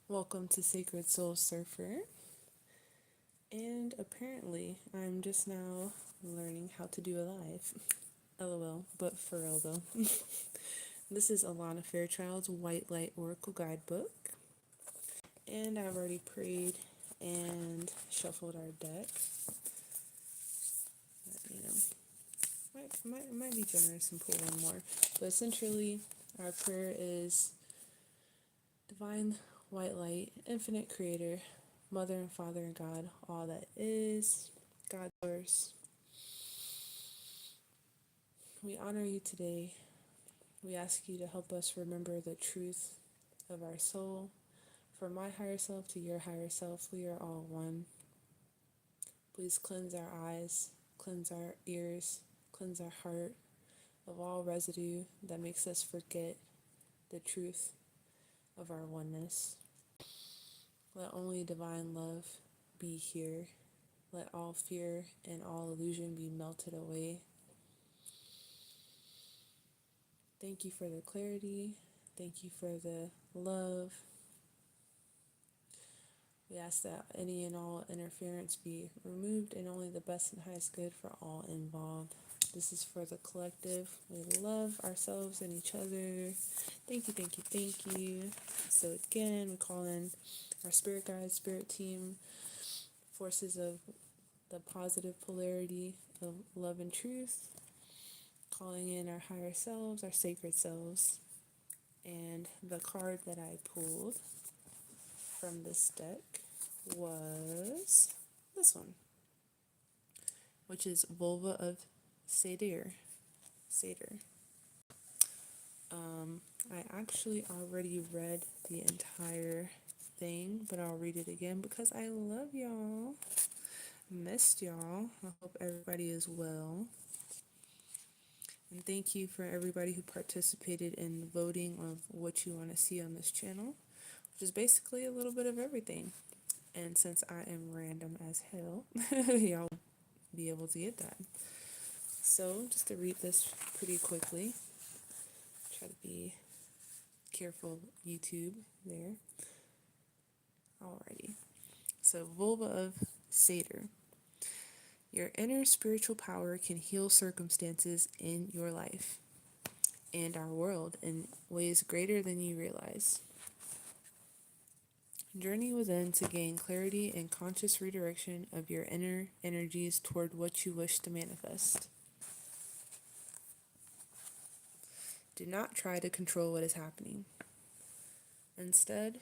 Welcome to Sacred Soul Surfer. And apparently, I'm just now learning how to do a live. LOL, but for real though. This is Alana Fairchild's White Light Oracle Guidebook. And I've already prayed and shuffled our deck. But, might be generous and pull one more. But essentially, our prayer is Divine White Light, Infinite Creator, Mother and Father and God, all that is, God source. We honor you today. We ask you to help us remember the truth of our soul. From my higher self to your higher self, we are all one. Please cleanse our eyes, cleanse our ears, cleanse our heart of all residue that makes us forget the truth of our oneness. Let only divine love be here. Let all fear and all illusion be melted away. Thank you for the clarity. Thank you for the love. We ask that any and all interference be removed and only the best and highest good for all involved. This is for the collective. We love ourselves and each other. Thank you, thank you, thank you. So again, we call in our spirit guides, spirit team, forces of the positive polarity of love and truth, calling in our higher selves, our sacred selves. And the card that I pulled from this deck was this one, which is Volva of Seidr. I actually already read the entire thing, but I'll read it again because I love y'all. Missed y'all. I hope everybody is well. And thank you for everybody who participated in voting of what you want to see on this channel, which is basically a little bit of everything. And since I am random as hell, y'all be able to get that. So just to read this pretty quickly, try to be careful, YouTube there. Alrighty. So Volva of Seidr. Your inner spiritual power can heal circumstances in your life and our world in ways greater than you realize. Journey within to gain clarity and conscious redirection of your inner energies toward what you wish to manifest. Do not try to control what is happening. Instead,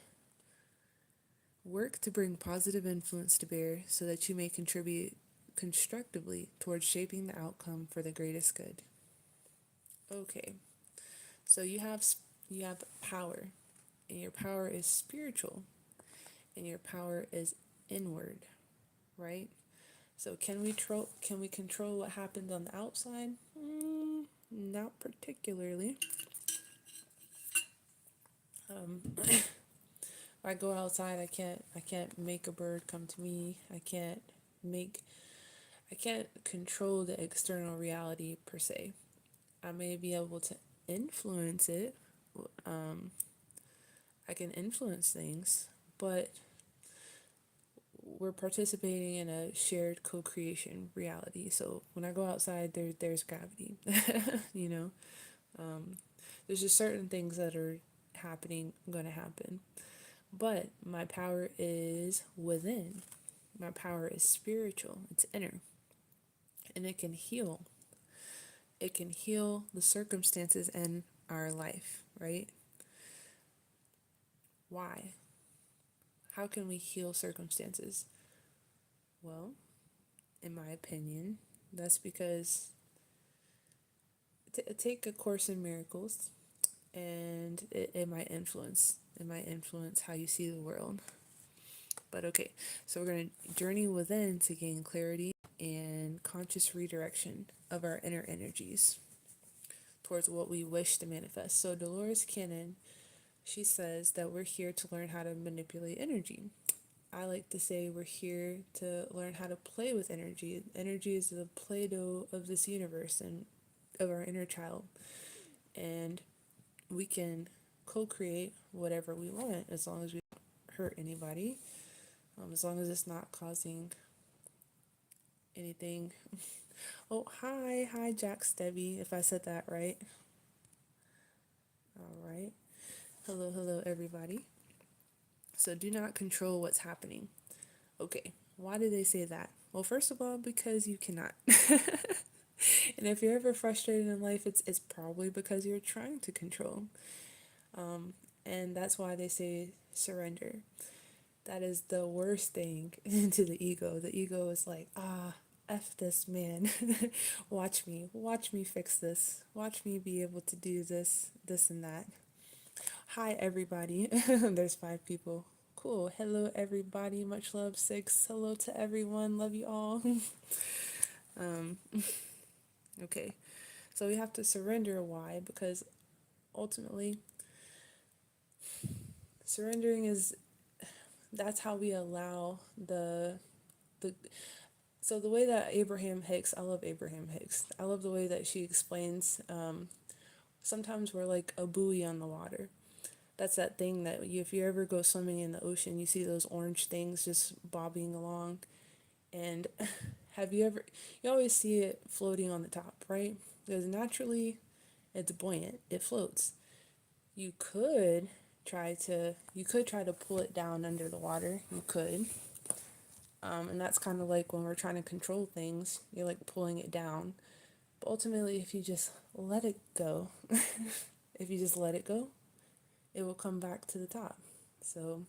work to bring positive influence to bear so that you may contribute constructively towards shaping the outcome for the greatest good. Okay, so you have power, and your power is spiritual, and your power is inward, right? So can we control what happens on the outside? Not particularly. If I go outside, I can't make a bird come to me. I can't control the external reality per se. I may be able to influence it. I can influence things, but we're participating in a shared co-creation reality. So when I go outside, there's gravity. you know, there's just certain things that are going to happen. But my power is within. My power is spiritual. It's inner, and it can heal. It can heal the circumstances in our life, right? Why? How can we heal circumstances? Well, in my opinion, that's because take a course in miracles, and it might influence how you see the world. But okay, so we're going to journey within to gain clarity and conscious redirection of our inner energies towards what we wish to manifest. So Dolores Cannon, she says that we're here to learn how to manipulate energy. I like to say we're here to learn how to play with energy. Energy is the Play-Doh of this universe and of our inner child. And we can co-create whatever we want as long as we hurt anybody, as long as it's not causing anything. Oh, hi, Jack Stebby, if I said that right. All right. Hello, everybody. So do not control what's happening. Okay, why do they say that? Well, first of all, because you cannot. And if you're ever frustrated in life, it's probably because you're trying to control. And that's why they say surrender. That is the worst thing to the ego. The ego is like, F this man. Watch me fix this. Watch me be able to do this, this and that. Hi, everybody. There's 5 people. Cool. Hello, everybody. Much love, 6. Hello to everyone. Love you all. Okay. So we have to surrender. Why? Because ultimately, surrendering is, that's how we allow so the way that Abraham Hicks, I love Abraham Hicks. I love the way that she explains, sometimes we're like a buoy on the water. That's that thing that if you ever go swimming in the ocean, you see those orange things just bobbing along. And you always see it floating on the top, right? Because naturally it's buoyant, it floats. You could try to pull it down under the water. You could. And that's kind of like when we're trying to control things, you're like pulling it down. But ultimately, if you just let it go, if you just let it go, it will come back to the top. So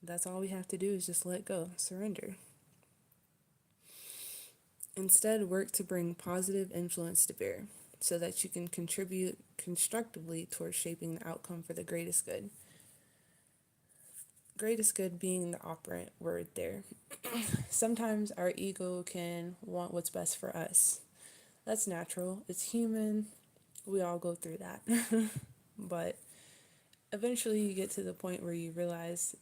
that's all we have to do is just let go, surrender. Instead, work to bring positive influence to bear so that you can contribute constructively towards shaping the outcome for the greatest good. Greatest good being the operant word there. Sometimes our ego can want what's best for us. That's natural. It's human. We all go through that. But eventually you get to the point where you realize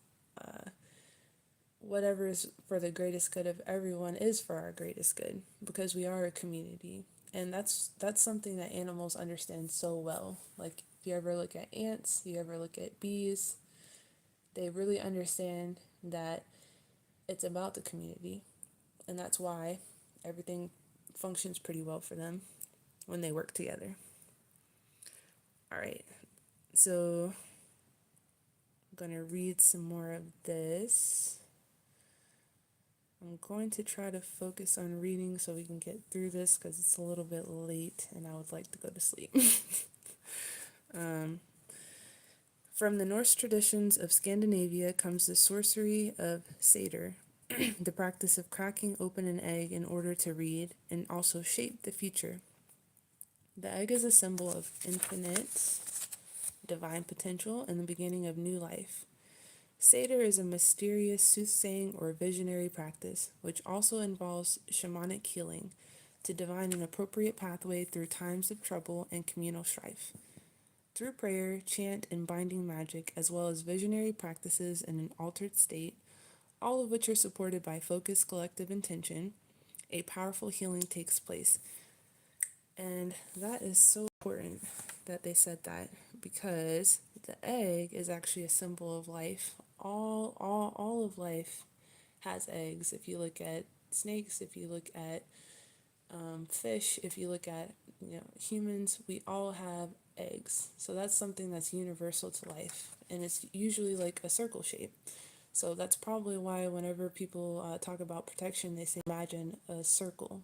whatever is for the greatest good of everyone is for our greatest good, because we are a community. And that's something that animals understand so well. Like if you ever look at ants, you ever look at bees, they really understand that it's about the community. And that's why everything functions pretty well for them when they work together. All right, so I'm going to read some more of this. I'm going to try to focus on reading so we can get through this because it's a little bit late and I would like to go to sleep. From the Norse traditions of Scandinavia comes the sorcery of Seidr, the practice of cracking open an egg in order to read and also shape the future. The egg is a symbol of infinite divine potential and the beginning of new life. Seidr is a mysterious soothsaying or visionary practice, which also involves shamanic healing to divine an appropriate pathway through times of trouble and communal strife. Through prayer, chant, and binding magic, as well as visionary practices in an altered state, all of which are supported by focused collective intention, a powerful healing takes place. And that is so important that they said that, because the egg is actually a symbol of life. All of life has eggs. If you look at snakes, if you look at fish, if you look at humans, we all have eggs. So that's something that's universal to life, and it's usually like a circle shape. So that's probably why whenever people talk about protection, they say imagine a circle.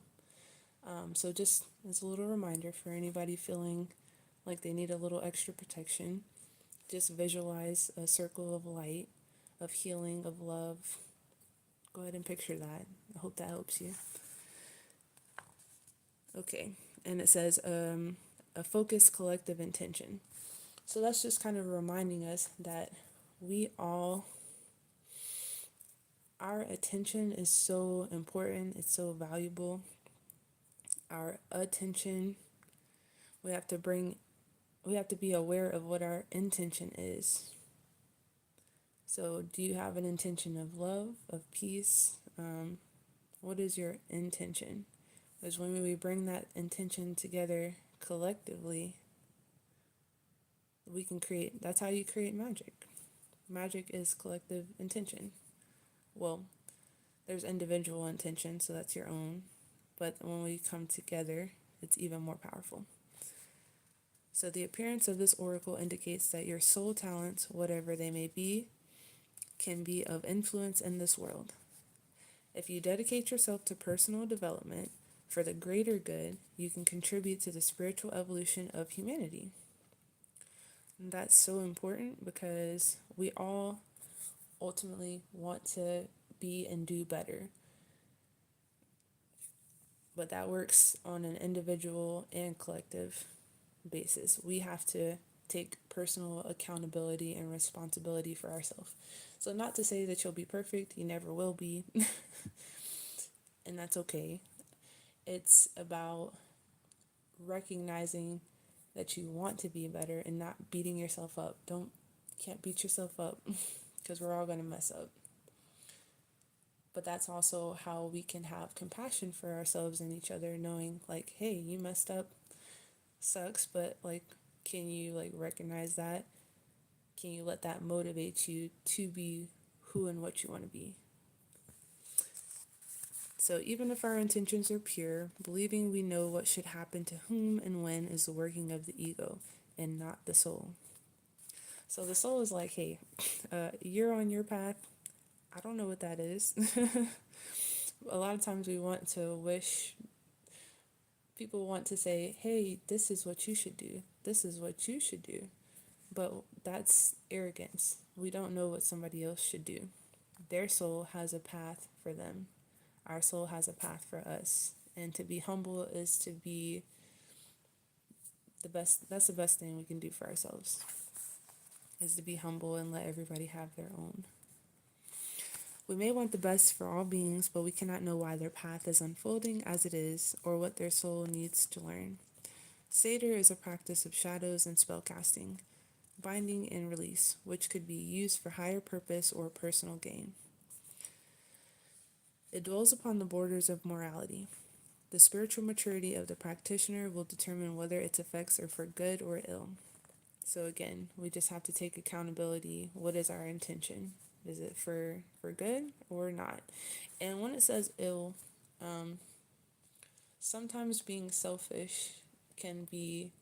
So just as a little reminder for anybody feeling like they need a little extra protection, just visualize a circle of light, of healing, of love. Go ahead and picture that. I hope that helps you. Okay, and it says a focused collective intention. So that's just kind of reminding us that our attention is so important, it's so valuable. Our attention, we have to be aware of what our intention is. So do you have an intention of love, of peace? What is your intention? Because when we bring that intention together collectively, we can create, that's how you create magic. Magic is collective intention. Well, there's individual intention, so that's your own. But when we come together, it's even more powerful. So the appearance of this oracle indicates that your soul talents, whatever they may be, can be of influence in this world. If you dedicate yourself to personal development for the greater good, you can contribute to the spiritual evolution of humanity. And that's so important because we all ultimately want to be and do better. But that works on an individual and collective basis. We have to take personal accountability and responsibility for ourselves. So, not to say that you'll be perfect, you never will be, and that's okay. It's about recognizing that you want to be better and not beating yourself up. Can't beat yourself up because we're all going to mess up. But that's also how we can have compassion for ourselves and each other, knowing like, hey, you messed up, sucks, but like, can you like recognize that? Can you let that motivate you to be who and what you want to be? So even if our intentions are pure, believing we know what should happen to whom and when is the working of the ego and not the soul. So the soul is like, hey, you're on your path. I don't know what that is. A lot of times we want to wish, people want to say, hey, this is what you should do. This is what you should do. But that's arrogance. We don't know what somebody else should do. Their soul has a path for them. Our soul has a path for us. And to be humble is to be the best. That's the best thing we can do for ourselves, is to be humble and let everybody have their own. We may want the best for all beings, but we cannot know why their path is unfolding as it is, or what their soul needs to learn. Seidr is a practice of shadows and spellcasting, binding and release, which could be used for higher purpose or personal gain. It dwells upon the borders of morality. The spiritual maturity of the practitioner will determine whether its effects are for good or ill. So again, we just have to take accountability. What is our intention? Is it for good or not? And when it says ill, sometimes being selfish can be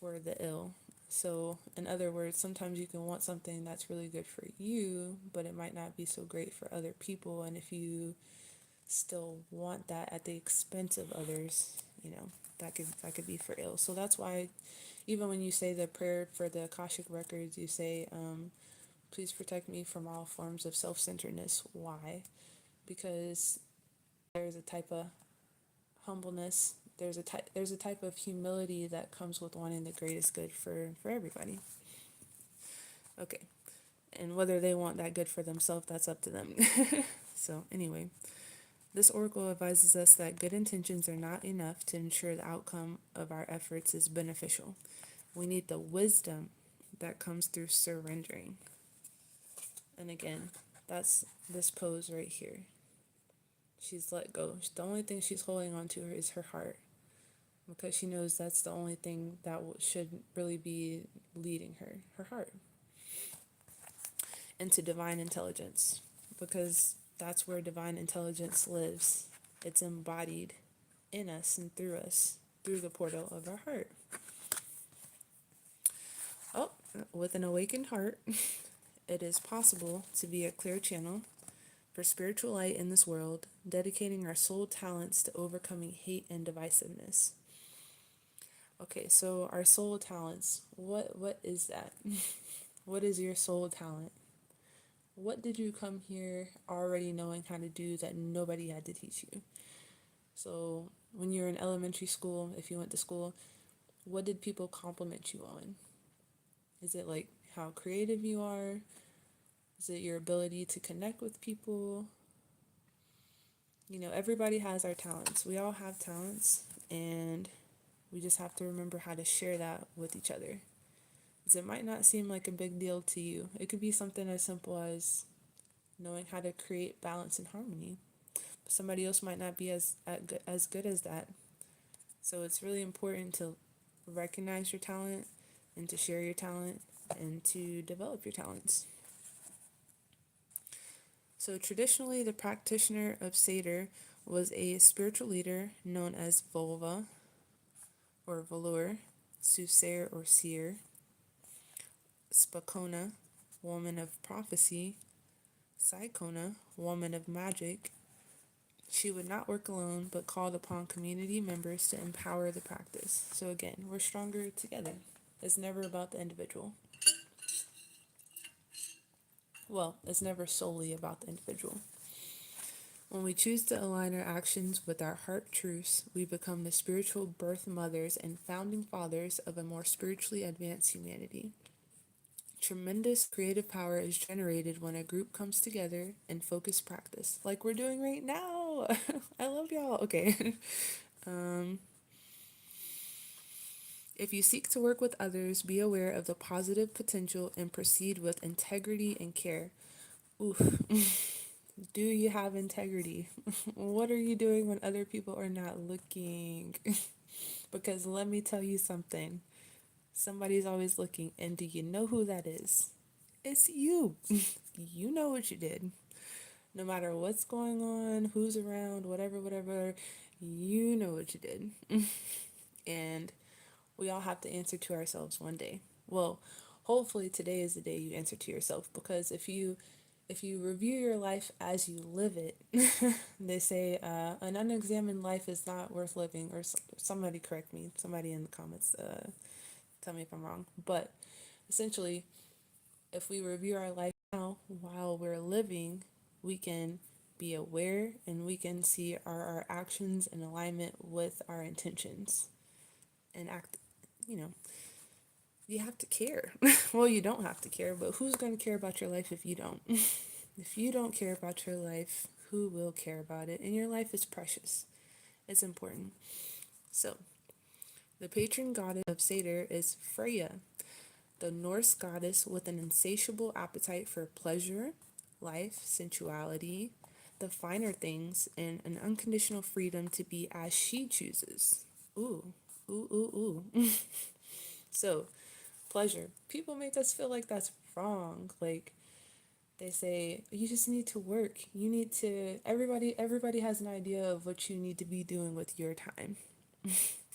for the ill. So in other words, sometimes you can want something that's really good for you, but it might not be so great for other people. And if you still want that at the expense of others, that could be for ill. So that's why even when you say the prayer for the Akashic records, you say, please protect me from all forms of self-centeredness. Why? Because there's a type of humbleness, there's a type of humility that comes with wanting the greatest good for everybody. Okay. And whether they want that good for themselves, that's up to them. So anyway, this oracle advises us that good intentions are not enough to ensure the outcome of our efforts is beneficial. We need the wisdom that comes through surrendering. And again, that's this pose right here. She's let go. The only thing she's holding on to is her heart, because she knows that's the only thing that should really be leading her heart, into divine intelligence, because that's where divine intelligence lives. It's embodied in us and through us, through the portal of our heart. Oh, with an awakened heart, it is possible to be a clear channel for spiritual light in this world, dedicating our soul talents to overcoming hate and divisiveness. Okay, so our soul talents, what is that? What is your soul talent? What did you come here already knowing how to do that nobody had to teach you? So when you're in elementary school, if you went to school, what did people compliment you on? Is it like how creative you are? Is it your ability to connect with people? Everybody has our talents. We all have talents, and we just have to remember how to share that with each other. Because it might not seem like a big deal to you. It could be something as simple as knowing how to create balance and harmony. But somebody else might not be as good as that. So it's really important to recognize your talent and to share your talent and to develop your talents. So traditionally, the practitioner of Seidr was a spiritual leader known as Volva or Volur, Soothsayer or Seer, Spakona, woman of prophecy, Psychona, woman of magic. She would not work alone, but called upon community members to empower the practice. So again, we're stronger together. It's never about the individual. Well, it's never solely about the individual. When we choose to align our actions with our heart truths, we become the spiritual birth mothers and founding fathers of a more spiritually advanced humanity. Tremendous creative power is generated when a group comes together and focus practice, like we're doing right now. I love y'all. Okay. um, if you seek to work with others, be aware of the positive potential and proceed with integrity and care. Oof. Do you have integrity? What are you doing when other people are not looking? Because let me tell you something. Somebody's always looking, and do you know who that is? It's you. You know what you did. No matter what's going on, who's around, whatever, you know what you did. And we all have to answer to ourselves one day. Well, hopefully today is the day you answer to yourself, because if you review your life as you live it, they say an unexamined life is not worth living, or somebody correct me, somebody in the comments, tell me if I'm wrong. But essentially, if we review our life now while we're living, we can be aware and we can see our actions in alignment with our intentions and act, you know, you have to care. Well, you don't have to care, but who's going to care about your life if you don't? If you don't care about your life, who will care about it? And your life is precious. It's important. So, the patron goddess of Seidr is Freyja, the Norse goddess with an insatiable appetite for pleasure, life, sensuality, the finer things, and an unconditional freedom to be as she chooses. Ooh, ooh. So, pleasure. People make us feel like that's wrong. Like, they say you just need to work. You need to everybody has an idea of what you need to be doing with your time.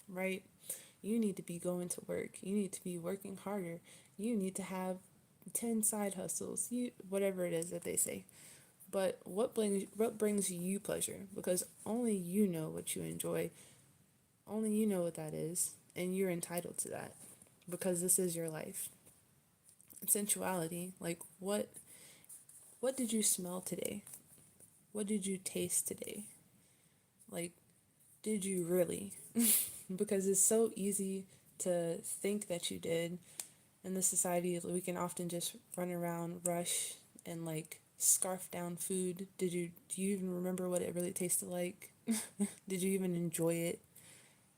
Right? You need to be going to work. You need to be working harder. You need to have 10 side hustles. You whatever it is that they say. But what brings you pleasure? Because only you know what you enjoy. Only you know what that is, and you're entitled to that because this is your life. Sensuality, like what did you smell today? What did you taste today? Like, did you really? Because it's so easy to think that you did. In this society, we can often just run around, rush, and like scarf down food. Do you even remember what it really tasted like? Did you even enjoy it?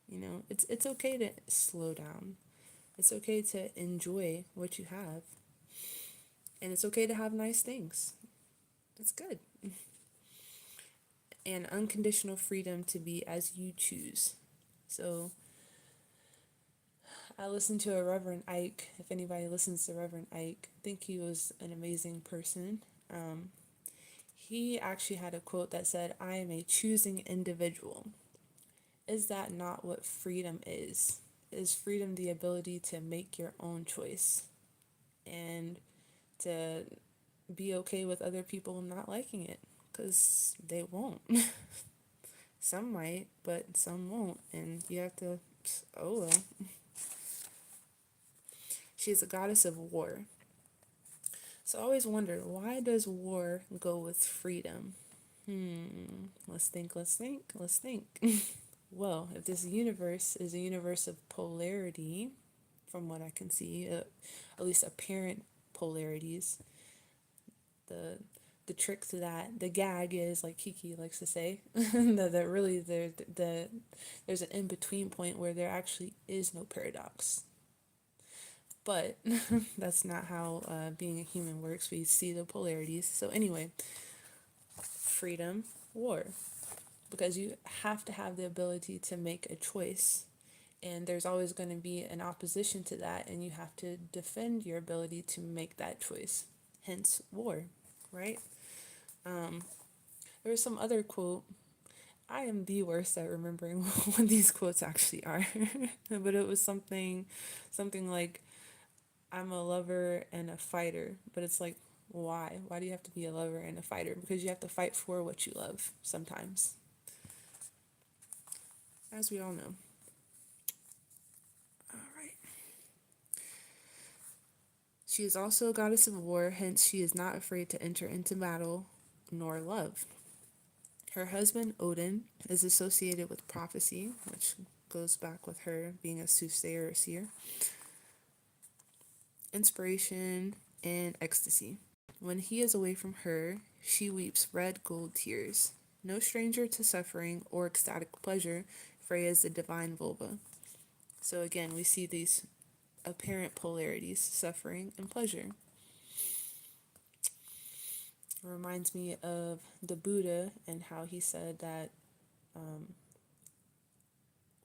You know, it's okay to slow down. It's okay to enjoy what you have. And it's okay to have nice things. It's good. And unconditional freedom to be as you choose. So I listened to a Reverend Ike. If anybody listens to Reverend Ike, I think he was an amazing person. He actually had a quote that said, "I am a choosing individual." Is that not what freedom is? Is freedom the ability to make your own choice and to be okay with other people not liking it? Because they won't. Some might, but some won't. And you have to, oh well. She is a goddess of war. So I always wondered, why does war go with freedom? Let's think. Well, if this universe is a universe of polarity, from what I can see, at least apparent polarities, the trick to that, the gag is, like Kiki likes to say, that really there's an in-between point where there actually is no paradox. But that's not how being a human works. We see the polarities. So anyway, freedom, war. Because you have to have the ability to make a choice. And there's always going to be an opposition to that. And you have to defend your ability to make that choice. Hence, war, right? There was some other quote. I am the worst at remembering what these quotes actually are, but it was something like, "I'm a lover and a fighter," but it's like, why? Why do you have to be a lover and a fighter? Because you have to fight for what you love sometimes, as we all know. All right. She is also a goddess of war, hence she is not afraid to enter into battle nor love. Her husband, Odin, is associated with prophecy, which goes back with her being a soothsayer or seer, inspiration, and ecstasy. When he is away from her, she weeps red gold tears. No stranger to suffering or ecstatic pleasure, Freyja is the divine Volva. So again, we see these apparent polarities, suffering and pleasure. It reminds me of the Buddha and how he said that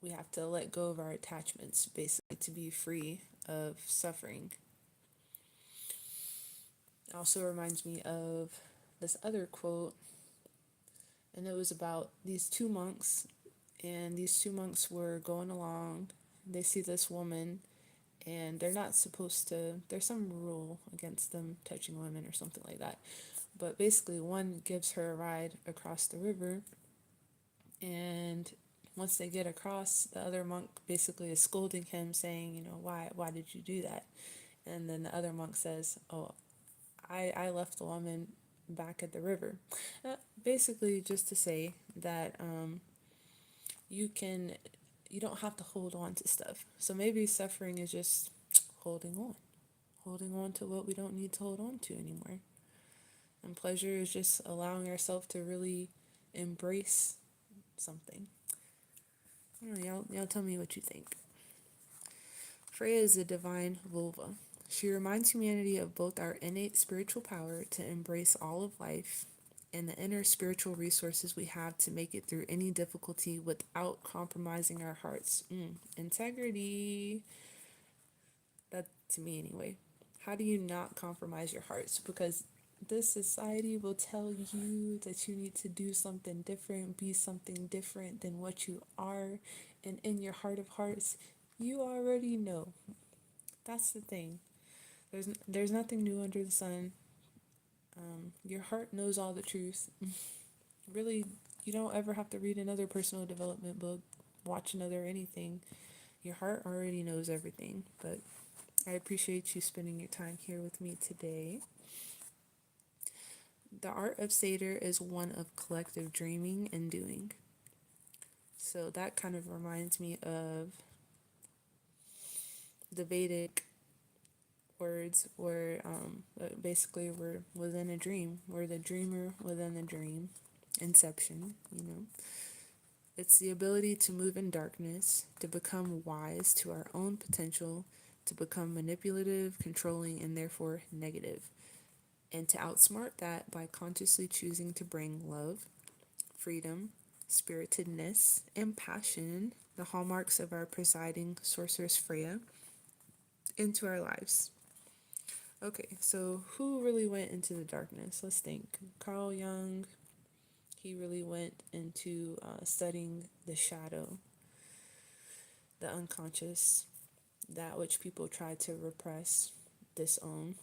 we have to let go of our attachments, basically, to be free of suffering. It also reminds me of this other quote, and it was about these two monks, and these two monks were going along. They see this woman, and they're not supposed to, there's some rule against them touching women or something like that. But basically, one gives her a ride across the river, and once they get across, the other monk basically is scolding him, saying, why did you do that? And then the other monk says, oh, I left the woman back at the river. Basically, just to say that you can, you don't have to hold on to stuff. So maybe suffering is just holding on to what we don't need to hold on to anymore. And pleasure is just allowing ourselves to really embrace something. I don't know, y'all tell me what you think. Freyja is a divine Volva. She reminds humanity of both our innate spiritual power to embrace all of life and the inner spiritual resources we have to make it through any difficulty without compromising our hearts. Integrity. That, to me anyway. How do you not compromise your hearts? Because this society will tell you that you need to do something different, be something different than what you are, and in your heart of hearts, you already know. That's the thing. There's nothing new under the sun. Your heart knows all the truth. Really, you don't ever have to read another personal development book, watch another anything. Your heart already knows everything. But I appreciate you spending your time here with me today. The art of Seidr is one of collective dreaming and doing. So that kind of reminds me of the Vedic words where basically we're within a dream. We're the dreamer within the dream. Inception. It's the ability to move in darkness, to become wise to our own potential, to become manipulative, controlling, and therefore negative. And to outsmart that by consciously choosing to bring love, freedom, spiritedness, and passion, the hallmarks of our presiding sorceress Freyja, into our lives. Okay, so who really went into the darkness? Let's think. Carl Jung, he really went into studying the shadow, the unconscious, that which people try to repress, disown.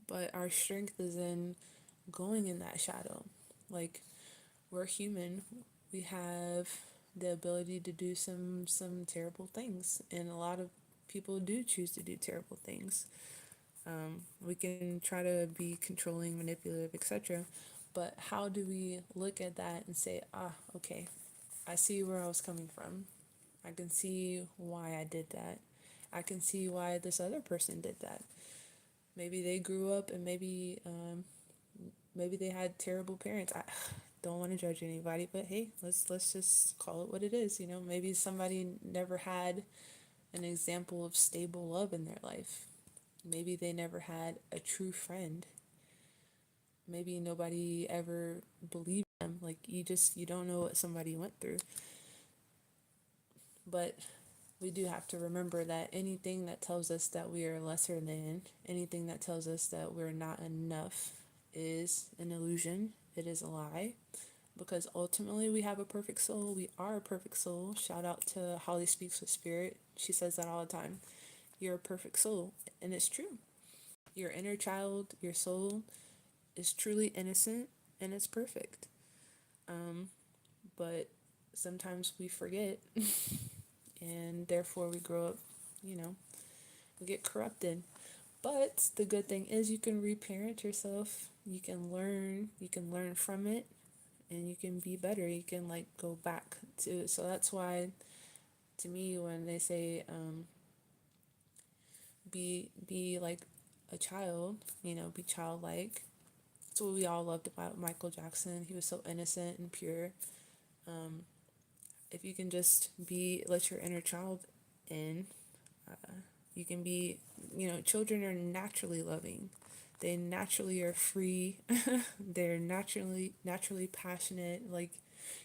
But our strength is in going in that shadow. Like, we're human. We have the ability to do some terrible things, and a lot of people do choose to do terrible things. We can try to be controlling, manipulative, etc. But how do we look at that and say, okay, I see where I was coming from. I can see why I did that. I can see why this other person did that. Maybe they grew up and maybe they had terrible parents. I don't want to judge anybody, but hey, let's just call it what it is. Maybe somebody never had an example of stable love in their life. Maybe they never had a true friend. Maybe nobody ever believed them. Like, you don't know what somebody went through. But we do have to remember that anything that tells us that we are lesser than, anything that tells us that we're not enough, is an illusion, it is a lie, because ultimately we have a perfect soul. We are a perfect soul. Shout out to Holly Speaks with Spirit. She says that all the time. You're a perfect soul, and it's true. Your inner child, your soul, is truly innocent and it's perfect. But sometimes we forget, and therefore we grow up, you know, we get corrupted. But the good thing is you can reparent yourself. You can learn from it, and you can be better. You can like go back to it. So that's why, to me, when they say be like a child, you know, be childlike. That's what we all loved about Michael Jackson. He was so innocent and pure. If you can just let your inner child in, you can be, you know, children are naturally loving. They naturally are free. They're naturally passionate. Like,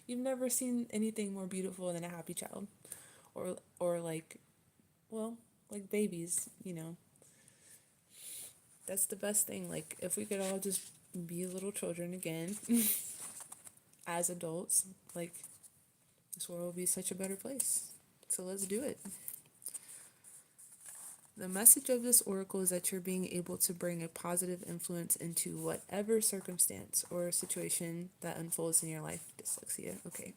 you've never seen anything more beautiful than a happy child, or like, well, like babies. You know, that's the best thing. Like, if we could all just be little children again, as adults, like, this world will be such a better place. So let's do it. The message of this oracle is that you're being able to bring a positive influence into whatever circumstance or situation that unfolds in your life. Dyslexia, okay.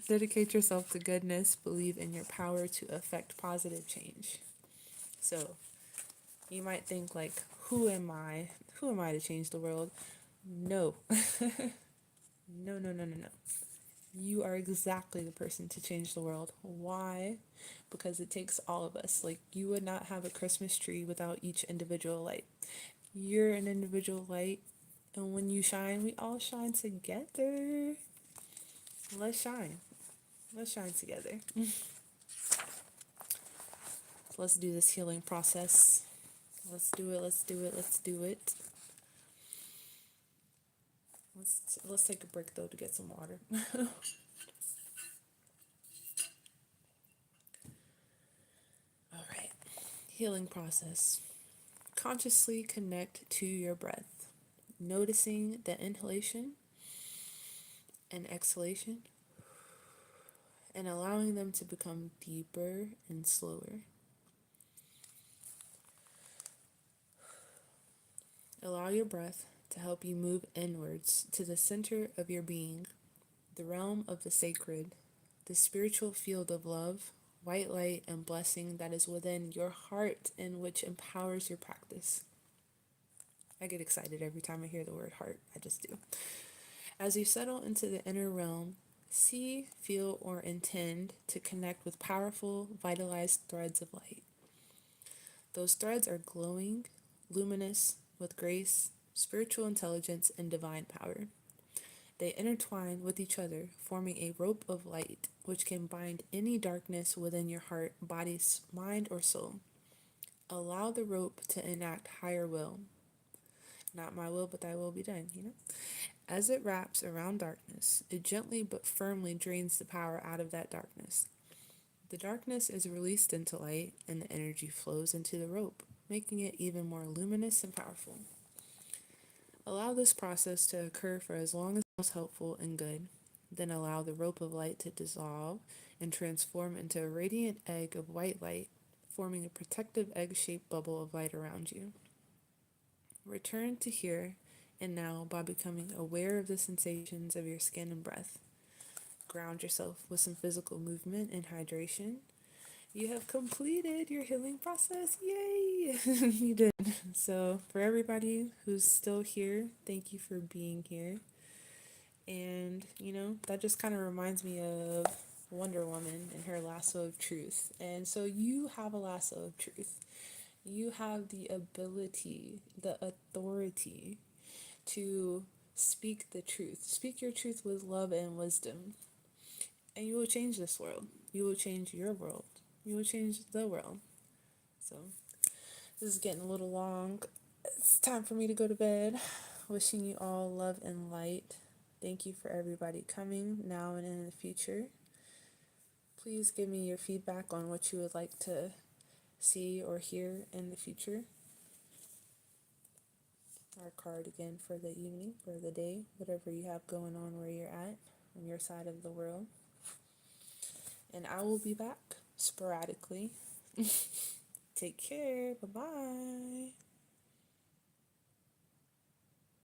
Dedicate yourself to goodness. Believe in your power to affect positive change. So, you might think like, who am I? Who am I to change the world? No. No, no, no, no, no. You are exactly the person to change the world. Why? Because it takes all of us. Like, you would not have a Christmas tree without each individual light. You're an individual light, and when you shine, we all shine together. Let's shine. Let's shine together. Let's do this healing process. Let's do it. Let's do it. Let's do it. Let's take a break though to get some water. All right. Healing process. Consciously connect to your breath, noticing the inhalation and exhalation, and allowing them to become deeper and slower. Allow your breath to help you move inwards to the center of your being, the realm of the sacred, the spiritual field of love, white light, and blessing that is within your heart and which empowers your practice. I get excited every time I hear the word heart. I just do. As you settle into the inner realm, see, feel, or intend to connect with powerful, vitalized threads of light. Those threads are glowing, luminous, with grace, spiritual intelligence, and divine power. They intertwine with each other, forming a rope of light, which can bind any darkness within your heart, body, mind, or soul. Allow the rope to enact higher will. Not my will, but thy will be done, you know? As it wraps around darkness, it gently but firmly drains the power out of that darkness. The darkness is released into light, and the energy flows into the rope, making it even more luminous and powerful. Allow this process to occur for as long as it feels helpful and good. Then allow the rope of light to dissolve and transform into a radiant egg of white light, forming a protective egg-shaped bubble of light around you. Return to here and now by becoming aware of the sensations of your skin and breath. Ground yourself with some physical movement and hydration. You have completed your healing process. Yay! You did. So for everybody who's still here, thank you for being here. And, you know, that just kind of reminds me of Wonder Woman and her lasso of truth. And so you have a lasso of truth. You have the ability, the authority to speak the truth. Speak your truth with love and wisdom. And you will change this world. You will change your world. You will change the world. So, this is getting a little long. It's time for me to go to bed. Wishing you all love and light. Thank you for everybody coming now and in the future. Please give me your feedback on what you would like to see or hear in the future. our card again for the evening, for the day, whatever you have going on where you're at on your side of the world. And I will be back sporadically. Take care. Bye bye.